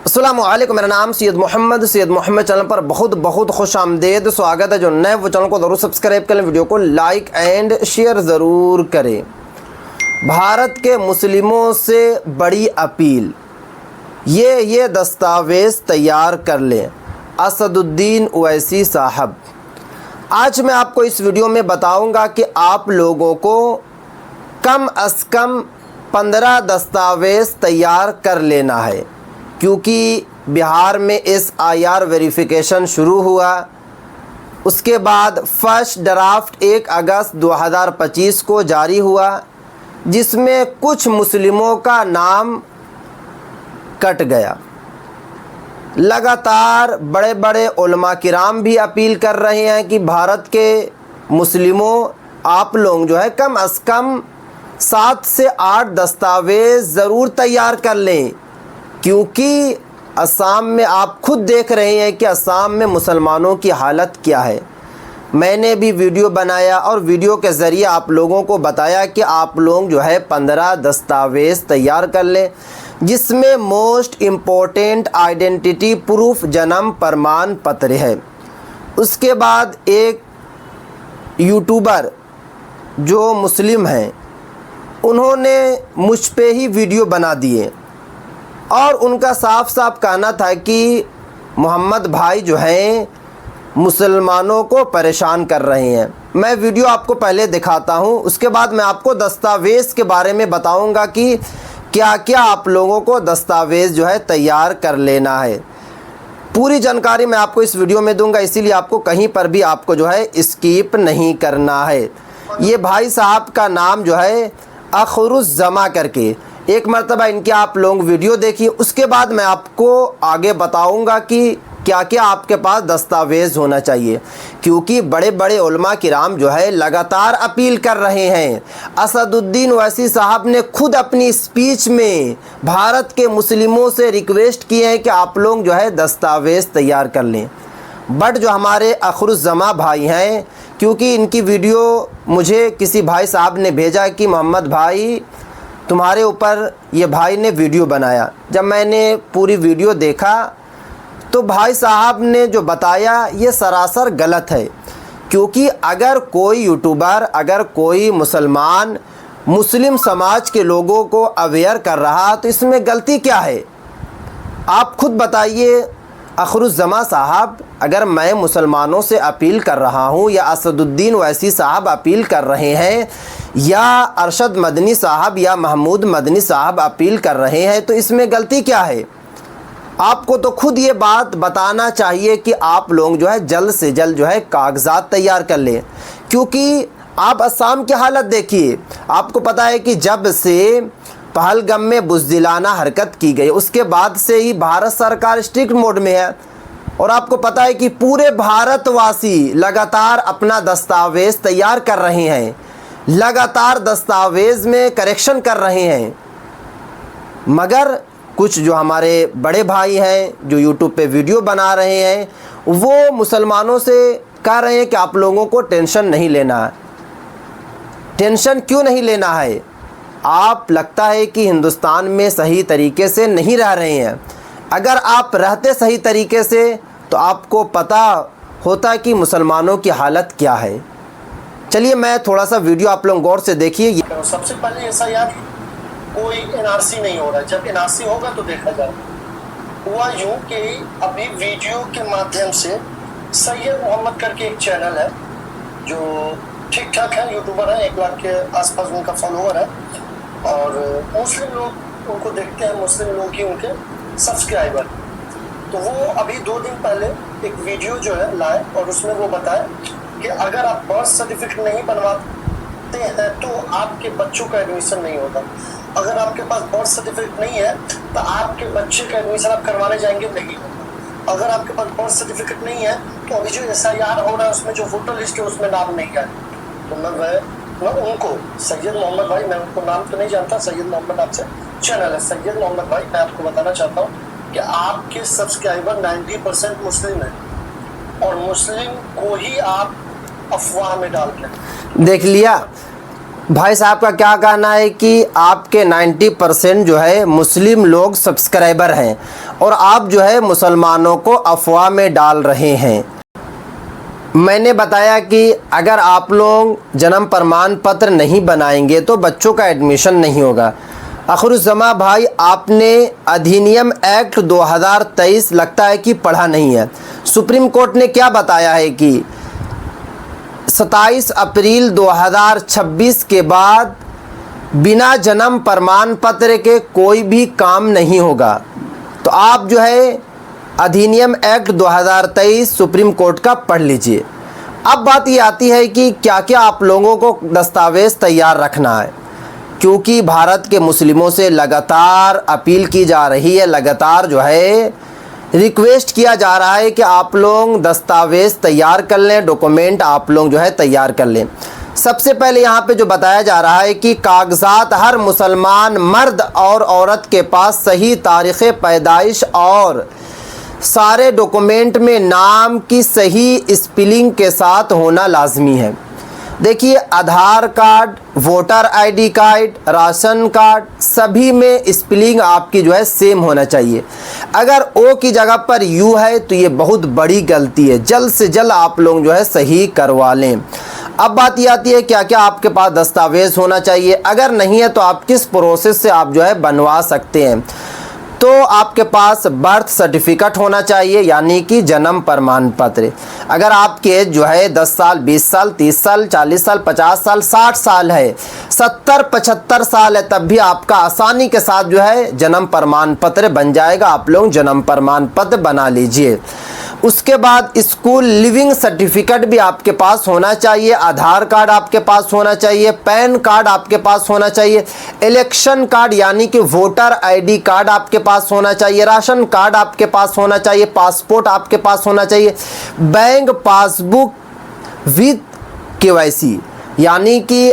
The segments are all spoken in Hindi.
अस्सलामुअलैकुम, मेरा नाम सैयद मोहम्मद चैनल पर बहुत बहुत खुश आमदेद स्वागत है। जो नए वो चैनल को ज़रूर सब्सक्राइब करें, वीडियो को लाइक एंड शेयर ज़रूर करें। भारत के मुस्लिमों से बड़ी अपील, ये दस्तावेज़ तैयार कर लें। असदुद्दीन ओवैसी साहब, आज मैं आपको इस वीडियो में बताऊंगा कि आप लोगों को कम अज़ कम 15 दस्तावेज़ तैयार कर लेना है, क्योंकि बिहार में SIR वेरिफिकेशन शुरू हुआ। उसके बाद फर्स्ट ड्राफ्ट 1 अगस्त 2025 को जारी हुआ, जिसमें कुछ मुस्लिमों का नाम कट गया। लगातार बड़े बड़े उलमा किराम भी अपील कर रहे हैं कि भारत के मुस्लिमों, आप लोग जो है कम अज़ कम 7 से 8 दस्तावेज़ ज़रूर तैयार कर लें, क्योंकि असम में आप खुद देख रहे हैं कि असम में मुसलमानों की हालत क्या है। मैंने भी वीडियो बनाया और वीडियो के ज़रिए आप लोगों को बताया कि आप लोग जो है 15 दस्तावेज़ तैयार कर लें, जिसमें मोस्ट इम्पोर्टेंट आइडेंटिटी प्रूफ जन्म प्रमाण पत्र है। उसके बाद एक यूट्यूबर जो मुस्लिम हैं, उन्होंने मुझ पे ही वीडियो बना दिए और उनका साफ साफ कहना था कि मोहम्मद भाई जो हैं मुसलमानों को परेशान कर रहे हैं। मैं वीडियो आपको पहले दिखाता हूं, उसके बाद मैं आपको दस्तावेज़ के बारे में बताऊंगा कि क्या क्या आप लोगों को दस्तावेज़ जो है तैयार कर लेना है। पूरी जानकारी मैं आपको इस वीडियो में दूंगा, इसीलिए आपको कहीं पर भी आपको जो है स्किप नहीं करना है। ये भाई साहब का नाम जो है अखरुज़्ज़मा करके, एक मरतबा इनके आप लोग वीडियो देखिए, उसके बाद मैं आपको आगे बताऊंगा कि क्या क्या आपके पास दस्तावेज़ होना चाहिए, क्योंकि बड़े बड़े उलमा किराम जो है लगातार अपील कर रहे हैं। असदुद्दीन ओवैसी साहब ने खुद अपनी स्पीच में भारत के मुस्लिमों से रिक्वेस्ट की है कि आप लोग जो है दस्तावेज़ तैयार कर लें। बट जो हमारे अखरुज़्ज़मा भाई हैं, क्योंकि इनकी वीडियो मुझे किसी भाई साहब ने भेजा कि मोहम्मद भाई तुम्हारे ऊपर ये भाई ने वीडियो बनाया। जब मैंने पूरी वीडियो देखा तो भाई साहब ने जो बताया ये सरासर गलत है, क्योंकि अगर कोई यूट्यूबर, अगर कोई मुसलमान मुस्लिम समाज के लोगों को अवेयर कर रहा तो इसमें गलती क्या है? आप खुद बताइए अखरुज़्ज़मा साहब, अगर मैं मुसलमानों से अपील कर रहा हूँ या असदुद्दीन ओवैसी साहब अपील कर रहे हैं या अरशद मदनी साहब या महमूद मदनी साहब अपील कर रहे हैं, तो इसमें गलती क्या है? आपको तो खुद ये बात बताना चाहिए कि आप लोग जो है जल्द से जल्द जो है कागजात तैयार कर लें, क्योंकि आप असम की हालत देखिए। आपको पता है कि जब से पहलगाम में बुज़दिलाना हरकत की गई, उसके बाद से ही भारत सरकार स्ट्रिक्ट मोड में है, और आपको पता है कि पूरे भारतवासी लगातार अपना दस्तावेज़ तैयार कर रहे हैं, लगातार दस्तावेज़ में करेक्शन कर रहे हैं। मगर कुछ जो हमारे बड़े भाई हैं जो यूट्यूब पे वीडियो बना रहे हैं, वो मुसलमानों से कह रहे हैं कि आप लोगों को टेंशन नहीं लेना है। टेंशन क्यों नहीं लेना है? आप लगता है कि हिंदुस्तान में सही तरीके से नहीं रह रहे हैं। अगर आप रहते सही तरीके से तो आपको पता होता कि मुसलमानों की हालत क्या है। चलिए मैं थोड़ा सा वीडियो आप लोग गौर से देखिए। सबसे पहले ऐसा याद, कोई NRC नहीं हो रहा है। जब NRC होगा तो देखा जाएगा। हुआ यूँ कि अभी वीडियो के माध्यम से सैयद मोहम्मद करके एक चैनल है जो ठीक ठाक है, यूट्यूबर है, 1 लाख के आसपास उनका फॉलोअर है, और मुस्लिम लोग उनको देखते हैं, मुस्लिम लोग ही उनके सब्सक्राइबर। तो वो अभी 2 दिन पहले एक वीडियो जो है लाए और उसमें वो बताए कि अगर आप बर्थ सर्टिफिकेट नहीं बनवाते हैं तो आपके बच्चों का एडमिशन नहीं होता। अगर आपके पास बर्थ सर्टिफिकेट नहीं है तो आपके बच्चे का एडमिशन आप करवाने जाएंगे, नहीं होगा। अगर आपके पास बर्थ सर्टिफिकेट नहीं है तो अभी जो SIR हो रहा है उसमें जो वोटर लिस्ट है उसमें नाम नहीं है। तो मैं उनको, सैयद मोहम्मद भाई, मैं उनको नाम तो नहीं जानता, सैयद मोहम्मद आपसे चैनल है, सैयद मोहम्मद भाई, मैं आपको बताना चाहता हूँ कि आपके सब्सक्राइबर 90% मुस्लिम हैं, और मुस्लिम को ही आप अफवाह में डाल रहे हैं। देख लिया, भाई साहब का क्या कहना है कि आपके 90% जो है मुस्लिम लोग सब्सक्राइबर हैं और आप जो है मुसलमानों को अफवाह में डाल रहे हैं। मैंने बताया कि अगर आप लोग जन्म प्रमाण पत्र नहीं बनाएंगे तो बच्चों का एडमिशन नहीं होगा। अखरुज़्ज़मा भाई, आपने अधिनियम एक्ट 2023 लगता है कि पढ़ा नहीं है। सुप्रीम कोर्ट ने क्या बताया है कि 27 अप्रैल 2026 के बाद बिना जन्म प्रमाण पत्र के कोई भी काम नहीं होगा। तो आप जो है अधिनियम एक्ट 2023 सुप्रीम कोर्ट का पढ़ लीजिए। अब बात ये आती है कि क्या क्या आप लोगों को दस्तावेज़ तैयार रखना है, क्योंकि भारत के मुस्लिमों से लगातार अपील की जा रही है, लगातार जो है रिक्वेस्ट किया जा रहा है कि आप लोग दस्तावेज़ तैयार कर लें, डॉक्यूमेंट आप लोग जो है तैयार कर लें। सबसे पहले यहाँ पे जो बताया जा रहा है कि कागजात हर मुसलमान मर्द और औरत के पास सही तारीख़ पैदाइश और सारे डॉक्यूमेंट में नाम की सही स्पेलिंग के साथ होना लाजमी है। देखिए, Aadhaar card, voter ID card, ration card, सभी में स्पेलिंग आपकी जो है सेम होना चाहिए। अगर ओ की जगह पर यू है तो ये बहुत बड़ी गलती है। जल्द से जल्द आप लोग जो है सही करवा लें। अब बात ये आती है क्या क्या आपके पास दस्तावेज़ होना चाहिए। अगर नहीं है तो आप किस प्रोसेस से आप जो है बनवा सकते हैं। तो आपके पास बर्थ सर्टिफिकेट होना चाहिए, यानी कि जन्म प्रमाण पत्र। अगर आपकी एज जो है 10 साल, 20 साल, 30 साल, 40 साल, 50 साल, 60 साल है, 70, 75 साल है, तब भी आपका आसानी के साथ जो है जन्म प्रमाण पत्र बन जाएगा। आप लोग जन्म प्रमाण पत्र बना लीजिए। उसके बाद स्कूल लिविंग सर्टिफिकेट भी आपके पास होना चाहिए, आधार कार्ड आपके पास होना चाहिए, पैन कार्ड आपके पास होना चाहिए, इलेक्शन कार्ड यानी कि वोटर आईडी कार्ड आपके पास होना चाहिए, राशन कार्ड आपके पास होना चाहिए, पासपोर्ट आपके पास होना चाहिए, बैंक पासबुक विद केवाईसी, यानी कि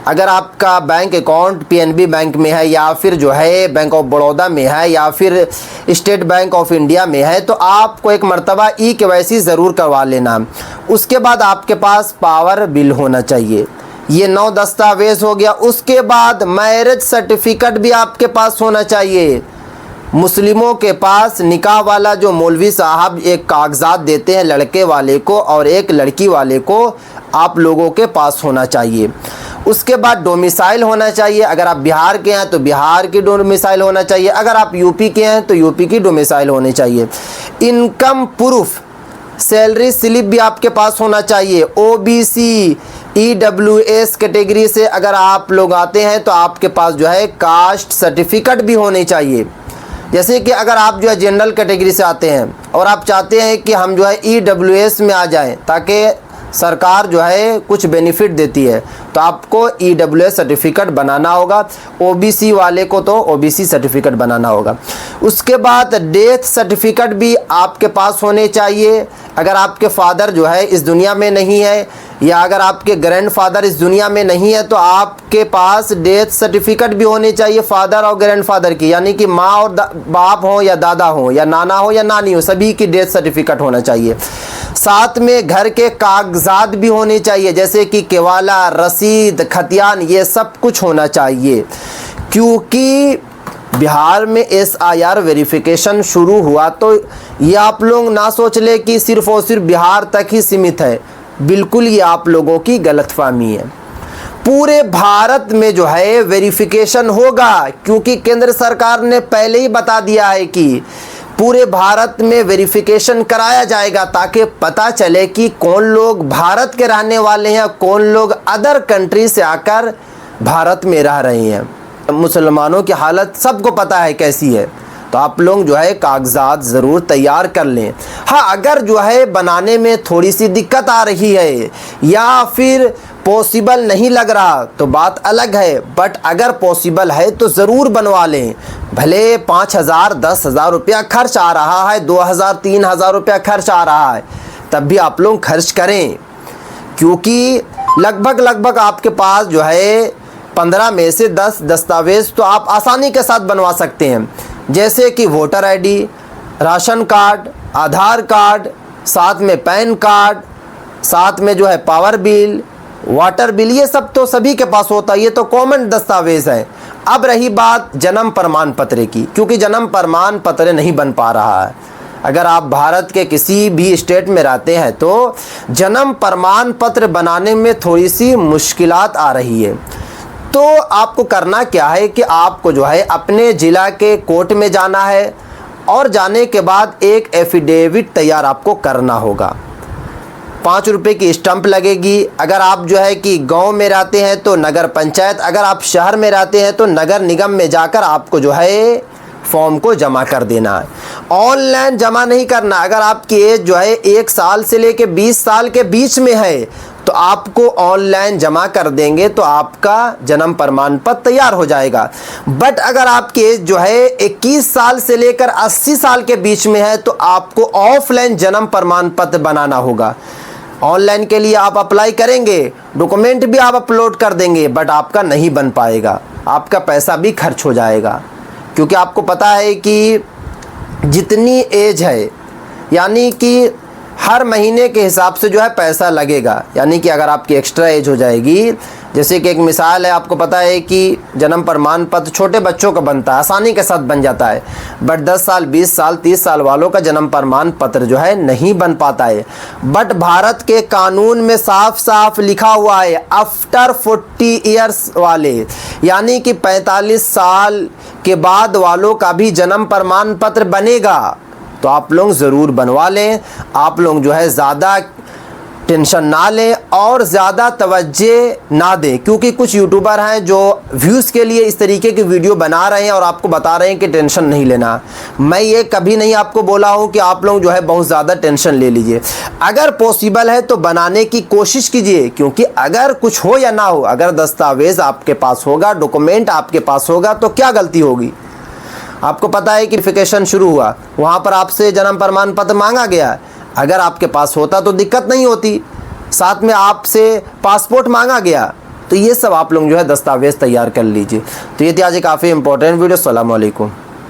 अगर आपका बैंक अकाउंट पीएनबी बैंक में है या फिर जो है बैंक ऑफ बड़ौदा में है या फिर स्टेट बैंक ऑफ इंडिया में है तो आपको एक मर्तबा ई केवाईसी ज़रूर करवा लेना। उसके बाद आपके पास पावर बिल होना चाहिए। ये 9 दस्तावेज़ हो गया। उसके बाद मैरिज सर्टिफिकेट भी आपके पास होना चाहिए। मुस्लिमों के पास निकाह वाला जो मौलवी साहब एक कागजात देते हैं लड़के वाले को और एक लड़की वाले को, आप लोगों के पास होना चाहिए। उसके बाद डोमिसाइल होना चाहिए। अगर आप बिहार के हैं तो बिहार की डोमिसाइल होना चाहिए, अगर आप यूपी के हैं तो यूपी की डोमिसाइल होनी चाहिए। इनकम प्रूफ, सैलरी स्लिप भी आपके पास होना चाहिए। ओबीसी, ईडब्ल्यूएस कैटेगरी से अगर आप लोग आते हैं तो आपके पास जो है कास्ट सर्टिफिकेट भी होनी चाहिए। जैसे कि अगर आप जो है जनरल कैटेगरी से आते हैं और आप चाहते हैं कि हम जो है ईडब्ल्यूएस में आ जाएं ताकि सरकार जो है कुछ बेनिफिट देती है, तो आपको ईडब्ल्यूएस सर्टिफिकेट बनाना होगा। ओबीसी वाले को तो ओबीसी सर्टिफिकेट बनाना होगा। उसके बाद डेथ सर्टिफिकेट भी आपके पास होने चाहिए। अगर आपके फादर जो है इस दुनिया में नहीं है या अगर आपके ग्रैंडफादर इस दुनिया में नहीं है तो आपके पास डेथ सर्टिफिकेट भी होने चाहिए फादर और ग्रैंडफादर की, यानी कि माँ और बाप हो या दादा हो या नाना हो या नानी हो, सभी की डेथ सर्टिफिकेट होना चाहिए। साथ में घर के कागजात भी होने चाहिए, जैसे कि केवाला, रसीद, खतियान, ये सब कुछ होना चाहिए। क्योंकि बिहार में SIR वेरिफिकेशन शुरू हुआ तो ये आप लोग ना सोच ले कि सिर्फ और सिर्फ बिहार तक ही सीमित है। बिल्कुल ये आप लोगों की गलतफहमी है। पूरे भारत में जो है वेरिफिकेशन होगा, क्योंकि केंद्र सरकार ने पहले ही बता दिया है कि पूरे भारत में वेरिफिकेशन कराया जाएगा ताकि पता चले कि कौन लोग भारत के रहने वाले हैं, कौन लोग अदर कंट्री से आकर भारत में रह रहे हैं। मुसलमानों की हालत सबको पता है कैसी है, तो आप लोग जो है कागजात ज़रूर तैयार कर लें। हाँ, अगर जो है बनाने में थोड़ी सी दिक्कत आ रही है या फिर पॉसिबल नहीं लग रहा तो बात अलग है, बट अगर पॉसिबल है तो ज़रूर बनवा लें। भले 5,000 10,000 रुपया खर्च आ रहा है, 2,000 3,000 रुपया खर्च आ रहा है, तब भी आप लोग खर्च करें, क्योंकि लगभग आपके पास जो है 15 में से 10 दस्तावेज़ तो आप आसानी के साथ बनवा सकते हैं, जैसे कि वोटर आईडी, राशन कार्ड, आधार कार्ड, साथ में पैन कार्ड, साथ में जो है पावर बिल, वाटर बिल, ये सब तो सभी के पास होता है, ये तो कॉमन दस्तावेज़ है। अब रही बात जन्म प्रमाण पत्र की, क्योंकि जन्म प्रमाण पत्र नहीं बन पा रहा है। अगर आप भारत के किसी भी स्टेट में रहते हैं तो जन्म प्रमाण पत्र बनाने में थोड़ी सी मुश्किलात आ रही है। तो आपको करना क्या है कि आपको जो है अपने ज़िला के कोर्ट में जाना है और जाने के बाद एक एफिडेविट तैयार आपको करना होगा। 5 रुपये की स्टंप लगेगी। अगर आप जो है कि गांव में रहते हैं तो नगर पंचायत, अगर आप शहर में रहते हैं तो नगर निगम में जाकर आपको जो है फॉर्म को जमा कर देना है। ऑनलाइन जमा नहीं करना। अगर आपकी एज जो है 1 साल से लेकर 20 साल के बीच में है तो आपको ऑनलाइन जमा कर देंगे तो आपका जन्म प्रमाण पत्र तैयार हो जाएगा। बट अगर आपकी एज जो है 21 साल से लेकर 80 साल के बीच में है तो आपको ऑफलाइन जन्म प्रमाण पत्र बनाना होगा। ऑनलाइन के लिए आप अप्लाई करेंगे, डॉक्यूमेंट भी आप अपलोड कर देंगे, बट आपका नहीं बन पाएगा, आपका पैसा भी खर्च हो जाएगा। क्योंकि आपको पता है कि जितनी एज है यानी कि हर महीने के हिसाब से जो है पैसा लगेगा। यानी कि अगर आपकी एक्स्ट्रा एज हो जाएगी, जैसे कि एक मिसाल है, आपको पता है कि जन्म प्रमाण पत्र छोटे बच्चों का बनता है, आसानी के साथ बन जाता है, बट 10 साल 20 साल 30 साल वालों का जन्म प्रमाण पत्र जो है नहीं बन पाता है। बट भारत के कानून में साफ साफ लिखा हुआ है आफ्टर 40 ईयर्स वाले, यानी कि 45 साल के बाद वालों का भी जन्म प्रमाण पत्र बनेगा। तो आप लोग ज़रूर बनवा लें। आप लोग जो है ज़्यादा टेंशन ना लें और ज़्यादा तवज्जो ना दें, क्योंकि कुछ यूट्यूबर हैं जो व्यूज़ के लिए इस तरीके की वीडियो बना रहे हैं और आपको बता रहे हैं कि टेंशन नहीं लेना। मैं ये कभी नहीं आपको बोला हूँ कि आप लोग जो है बहुत ज़्यादा टेंशन ले लीजिए। अगर पॉसिबल है तो बनाने की कोशिश कीजिए, क्योंकि अगर कुछ हो या ना हो, अगर दस्तावेज़ आपके पास होगा, डॉक्यूमेंट आपके पास होगा तो क्या गलती होगी। आपको पता है कि वेरिफिकेशन शुरू हुआ, वहाँ पर आपसे जन्म प्रमाण पत्र मांगा गया। अगर आपके पास होता तो दिक्कत नहीं होती, साथ में आपसे पासपोर्ट मांगा गया। तो ये सब आप लोग जो है दस्तावेज़ तैयार कर लीजिए। तो ये थी आज काफ़ी इंपॉर्टेंट वीडियो। अस्सलाम वालेकुम।